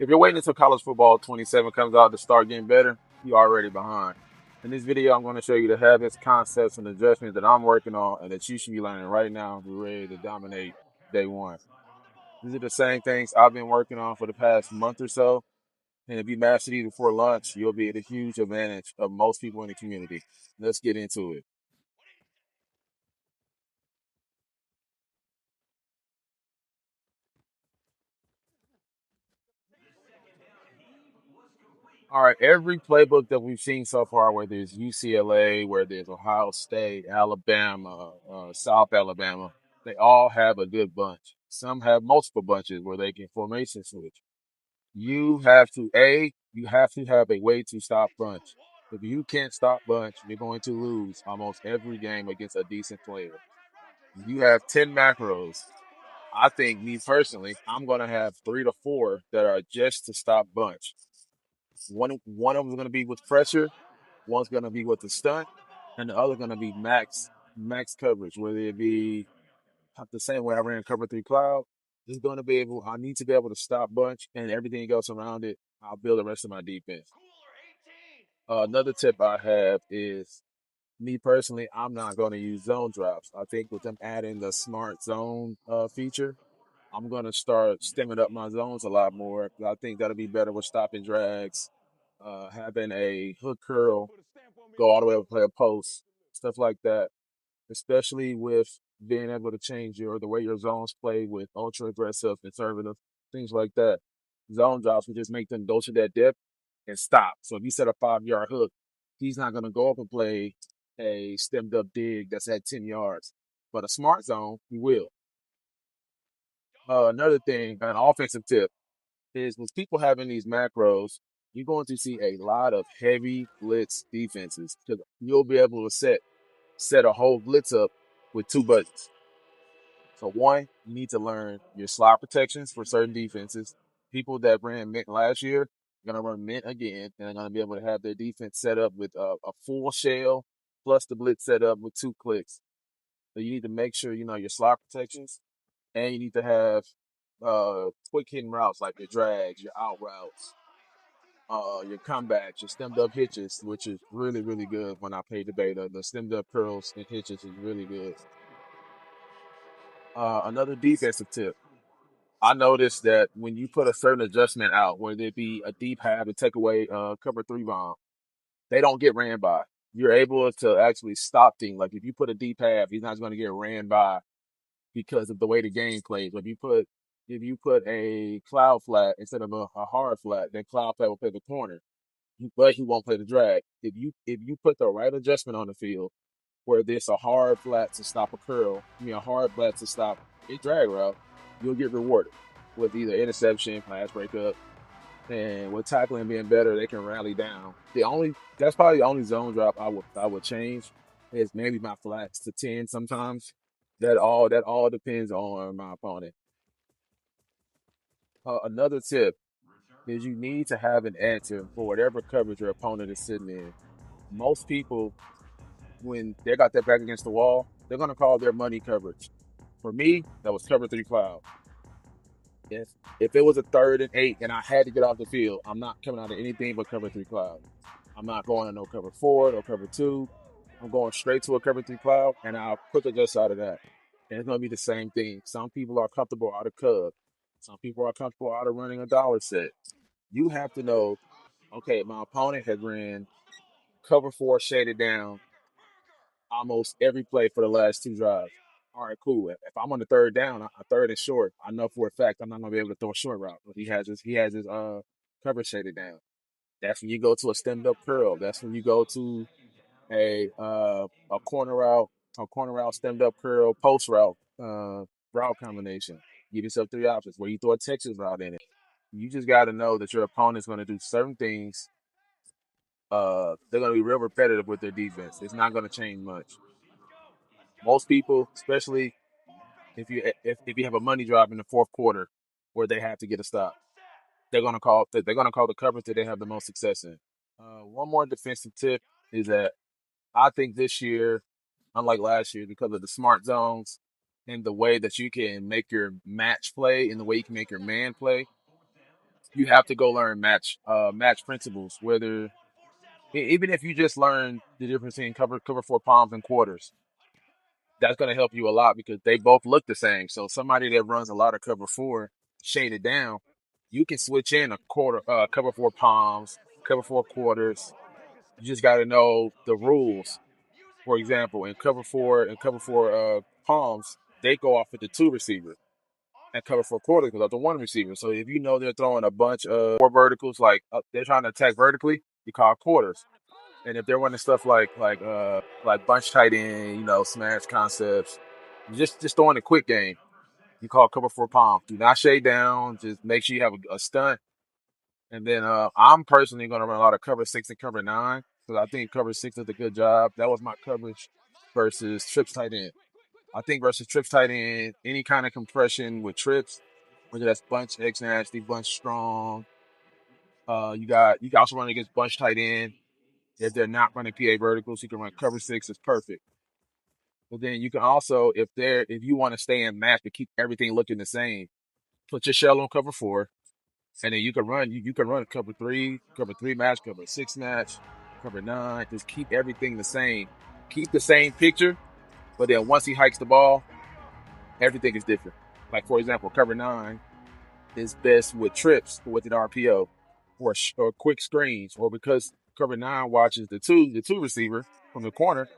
If you're waiting until college football 27 comes out to start getting better, you're already behind. In this video, I'm going to show you the habits, concepts, and adjustments that I'm working on and that you should be learning right now to be ready to dominate day one. These are the same things I've been working on for the past month or so. And if you master these before lunch, you'll be at a huge advantage of most people in the community. Let's get into it. All right, every playbook that we've seen so far, whether it's UCLA, whether it's Ohio State, Alabama, South Alabama, they all have a good bunch. Some have multiple bunches where they can formation switch. You have to have a way to stop bunch. If you can't stop bunch, you're going to lose almost every game against a decent player. You have 10 macros. I think, me personally, I'm going to have 3 to 4 that are just to stop bunch. One of them is going to be with pressure, one's going to be with the stunt, and the other going to be max coverage, whether it be the same way I ran cover three cloud. Just going to be able. I need to be able to stop bunch and everything else around it. I'll build the rest of my defense. Another tip I have is me personally. I'm not going to use zone drops. I think with them adding the smart zone feature, I'm going to start stemming up my zones a lot more. I think that'll be better with stopping drags, having a hook curl, go all the way up and play a post, stuff like that. Especially with being able to change the way your zones play with ultra aggressive, conservative, things like that. Zone drops will just make them go to that depth and stop. So if you set a 5 yard hook, he's not gonna go up and play a stemmed up dig that's at 10 yards. But a smart zone, he will. Another thing, an offensive tip is with people having these macros, you're going to see a lot of heavy blitz defenses because you'll be able to set a whole blitz up with 2 buttons. So one, you need to learn your slot protections for certain defenses. People that ran mint last year are gonna run mint again, and they're gonna be able to have their defense set up with a full shell plus the blitz set up with 2 clicks. So you need to make sure you know your slot protections, and you need to have quick hitting routes like your drags, your out routes, your comebacks, your stemmed up hitches, which is really good. When I played the beta, the stemmed up curls and hitches is really good. Another defensive tip. I noticed that when you put a certain adjustment out, whether it be a deep half to take away cover three bomb, they don't get ran by. You're able to actually stop things. Like if you put a deep half, he's not going to get ran by because of the way the game plays. If you put a cloud flat instead of a hard flat, then cloud flat will play the corner, but he won't play the drag. If you put the right adjustment on the field, where there's a hard flat to stop a curl, a hard flat to stop a drag route, you'll get rewarded with either interception, pass breakup, and with tackling being better, they can rally down. That's probably the only zone drop I would change is maybe my flats to 10 sometimes. That all depends on my opponent. Another tip is you need to have an answer for whatever coverage your opponent is sitting in. Most people, when they got their back against the wall, they're gonna call their money coverage. For me, that was cover three cloud. If it was a 3rd and 8 and I had to get off the field, I'm not coming out of anything but cover three cloud. I'm not going to no cover four, no cover two. I'm going straight to a cover three cloud, and I'll quick adjust out of that. And it's gonna be the same thing. Some people are comfortable out of cub. Some people are comfortable out of running a dollar set. You have to know, okay, my opponent has ran cover four shaded down almost every play for the last 2 drives. All right, cool. If I'm on the third down, a third and short, I know for a fact I'm not gonna be able to throw a short route. But he has his cover shaded down. That's when you go to a stand up curl. That's when you go to a corner route, stand up curl, post route, route combination. Give yourself 3 options where you throw a Texas route in it. You just got to know that your opponent's going to do certain things. They're going to be real repetitive with their defense. It's not going to change much. Most people, especially if you have a money drop in the fourth quarter where they have to get a stop, they're gonna call the coverage that they have the most success in. One more defensive tip is that I think this year, unlike last year, because of the smart zones and the way that you can make your match play and the way you can make your man play, You have to go learn match principles. Whether even if you just learn the difference in cover four palms and quarters, that's going to help you a lot because they both look the same. So somebody that runs a lot of cover four shaded down, you can switch in a quarter cover four palms, cover four quarters. You just got to know the rules. For example, in cover four palms, they go off with the two receiver, and cover four quarters goes off the one receiver. So if you know they're throwing a bunch of four verticals, like they're trying to attack vertically, you call quarters. And if they're running stuff like bunch tight end, smash concepts, just throwing a quick game, you call cover four palms. Do not shade down. Just make sure you have a stunt. And then I'm personally going to run a lot of cover six and cover nine because I think cover six does a good job. That was my coverage versus trips tight end. I think versus trips tight end, any kind of compression with trips, whether that's bunch X nasty, bunch strong. You can also run against bunch tight end. If they're not running PA verticals, you can run cover six. It's perfect. But then you can also, if you want to stay in match but keep everything looking the same, put your shell on cover four, and then you can run cover three match, cover six match, cover nine. Just keep everything the same. Keep the same picture, but then once he hikes the ball, everything is different. Like for example, cover nine is best with trips with an RPO or quick screens, or because cover nine watches the two receiver from the corner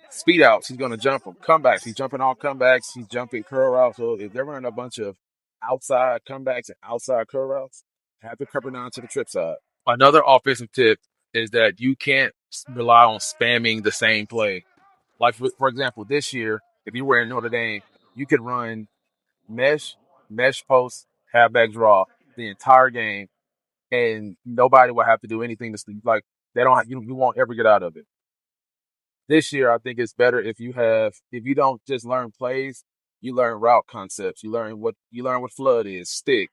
speed outs. He's going to jump them. Comebacks. He's jumping all comebacks. He's jumping curl routes. So if they're running a bunch of outside comebacks and outside curl routes, have the cover nine to the trip side. Another offensive tip is that you can't rely on spamming the same play. Like for example, this year, if you were in Notre Dame, you could run mesh, mesh post, halfback draw the entire game, and nobody will have to do anything to like they don't have, you won't ever get out of it. This year, I think it's better if you don't just learn plays, you learn route concepts. You learn what flood is, stick,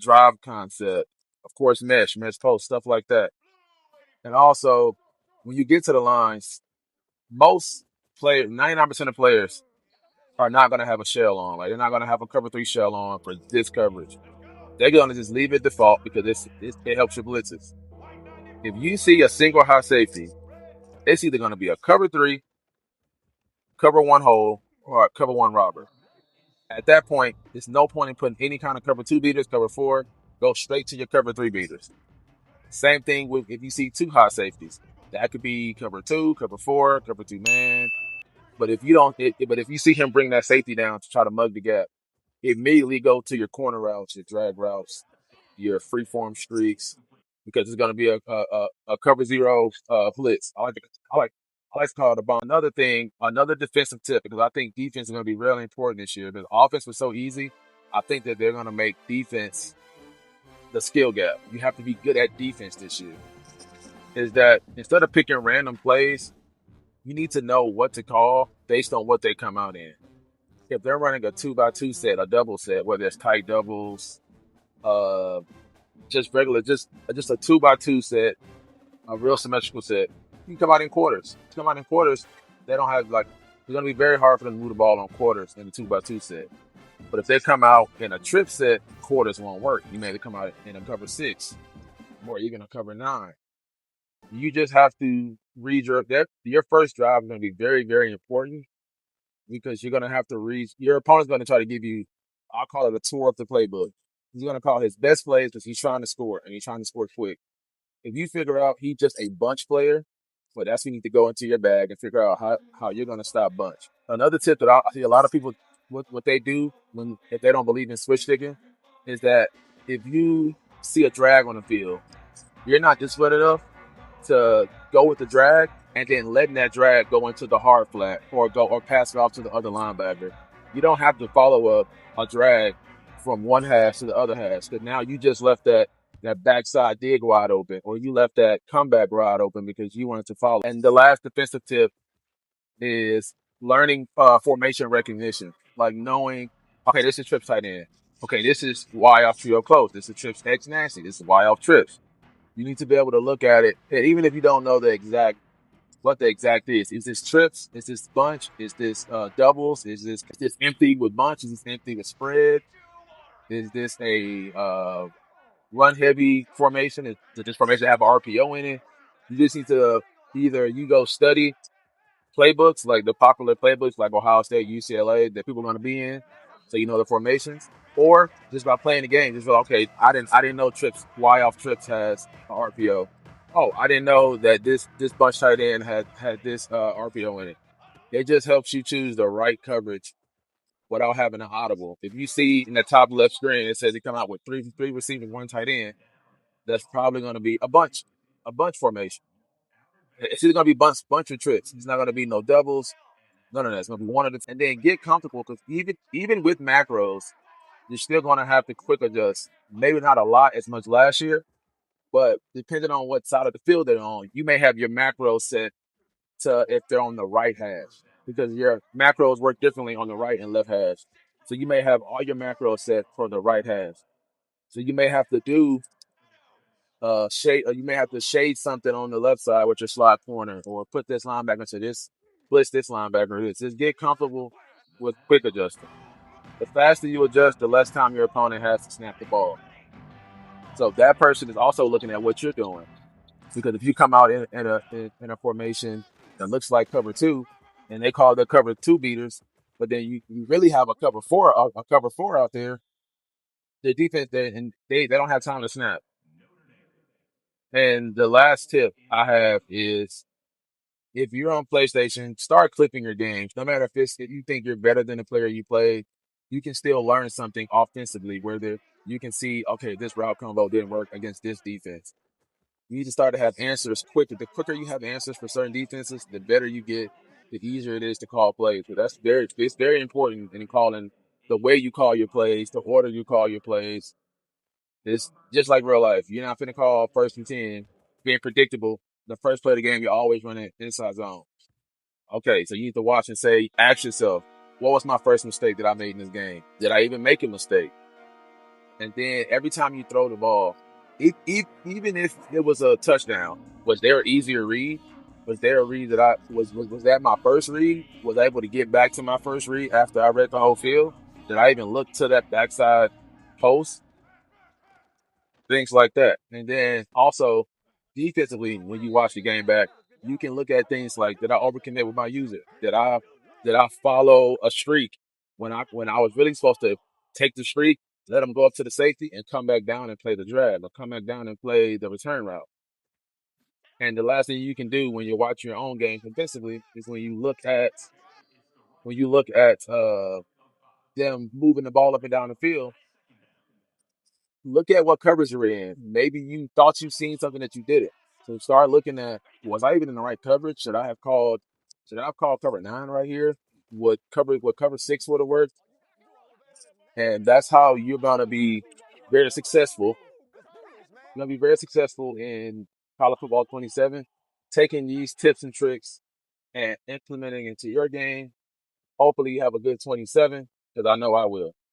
drive concept, of course, mesh post, stuff like that. And also, when you get to the lines, most players, 99% of players are not going to have a shell on. Like they're not going to have a cover three shell on for this coverage. They're going to just leave it default because it helps your blitzes. If you see a single high safety, it's either going to be a cover three, cover one hole, or a cover one robber. At that point, there's no point in putting any kind of cover two beaters, cover four. Go straight to your cover three beaters. Same thing with if you see two high safeties. That could be cover two, cover four, cover two man. But if you don't, but if you see him bring that safety down to try to mug the gap, immediately go to your corner routes, your drag routes, your free form streaks, because it's going to be a cover zero blitz. I like to call it a bomb. Another thing, another defensive tip, because I think defense is going to be really important this year. Because offense was so easy, I think that they're going to make defense the skill gap. You have to be good at defense this year. Is that instead of picking random plays, you need to know what to call based on what they come out in. If they're running a 2x2 set, a double set, whether it's tight doubles, uh, just regular, just a 2x2 set, a real symmetrical set, you can come out in quarters. To come out in quarters, they don't have like it's gonna be very hard for them to move the ball on quarters in a 2x2 set. But if they come out in a trip set, quarters won't work. You may come out in a cover six or even a cover nine. You just have to read your first drive is gonna be very, very important because you're gonna have to read your opponent's gonna try to give you I'll call it a tour of the playbook. He's gonna call his best plays because he's trying to score and he's trying to score quick. If you figure out he's just a bunch player, well, that's when you need to go into your bag and figure out how you're going to stop bunch. Another tip that I see a lot of people what they do when if they don't believe in switch sticking is that if you see a drag on the field, you're not disciplined enough to go with the drag and then letting that drag go into the hard flat or pass it off to the other linebacker. You don't have to follow a drag from one hash to the other hash because now you just left that backside dig wide open or you left that comeback wide open because you wanted to follow. And the last defensive tip is learning formation recognition, like knowing, okay, this is trips tight end. Okay, this is Y off trio close. This is trips X nasty. This is Y off trips. You need to be able to look at it, and even if you don't know what the exact is. Is this trips? Is this bunch? Is this doubles? Is this empty with bunch? Is this empty with spread? Is this a run heavy formation, this formation have RPO in it. You just need to either you go study playbooks, like the popular playbooks like Ohio State, UCLA that people are going to be in, so you know the formations, or just by playing the game, just go, okay, I didn't know trips Y off trips has a RPO. Oh, I didn't know that this bunch tight end had this RPO in it. It just helps you choose the right coverage without having an audible. If you see in the top left screen, it says he come out with three receivers, one tight end. That's probably going to be a bunch formation. It's either going to be bunch of trips. It's not going to be no doubles, none of that. It's going to be one of the. And then get comfortable because even with macros, you're still going to have to quick adjust. Maybe not a lot as much last year, but depending on what side of the field they're on, you may have your macros set to if they're on the right hash because your macros work differently on the right and left hash. So you may have all your macros set for the right hash. So you may have to do shade, or you may have to shade something on the left side with your slot corner, or put this linebacker to this, blitz this linebacker. This just get comfortable with quick adjusting. The faster you adjust, the less time your opponent has to snap the ball. So that person is also looking at what you're doing. Because if you come out in a formation that looks like cover two, and they call the cover two beaters, but then you really have a cover four out there, the defense they don't have time to snap. And the last tip I have is if you're on PlayStation, start clipping your games. No matter if you think you're better than the player you played, you can still learn something offensively where you can see, okay, this route combo didn't work against this defense. You need to start to have answers quicker. The quicker you have answers for certain defenses, the better you get, the easier it is to call plays. So it's very important in calling the way you call your plays, the order you call your plays. It's just like real life. You're not finna call first and 10, being predictable. The first play of the game, you always run it inside zone. Okay, so you need to watch and say, ask yourself, what was my first mistake that I made in this game? Did I even make a mistake? And then every time you throw the ball, even if it was a touchdown, was there an easier read? Was there a read that was that my first read? Was I able to get back to my first read after I read the whole field? Did I even look to that backside post? Things like that. And then also defensively, when you watch the game back, you can look at things like, did I overcommit with my user? Did I follow a streak when I was really supposed to take the streak, let them go up to the safety and come back down and play the drag, or come back down and play the return route. And the last thing you can do when you're watching your own game defensively is when you look at them moving the ball up and down the field, look at what coverage you're in. Maybe you thought you seen something that you didn't. So start looking at, was I even in the right coverage? Should I have called cover 9 right here? Would cover 6 would have worked? And that's how you're gonna be very successful. You're gonna be very successful in college football 27, taking these tips and tricks and implementing into your game. Hopefully you have a good 27, because I know I will.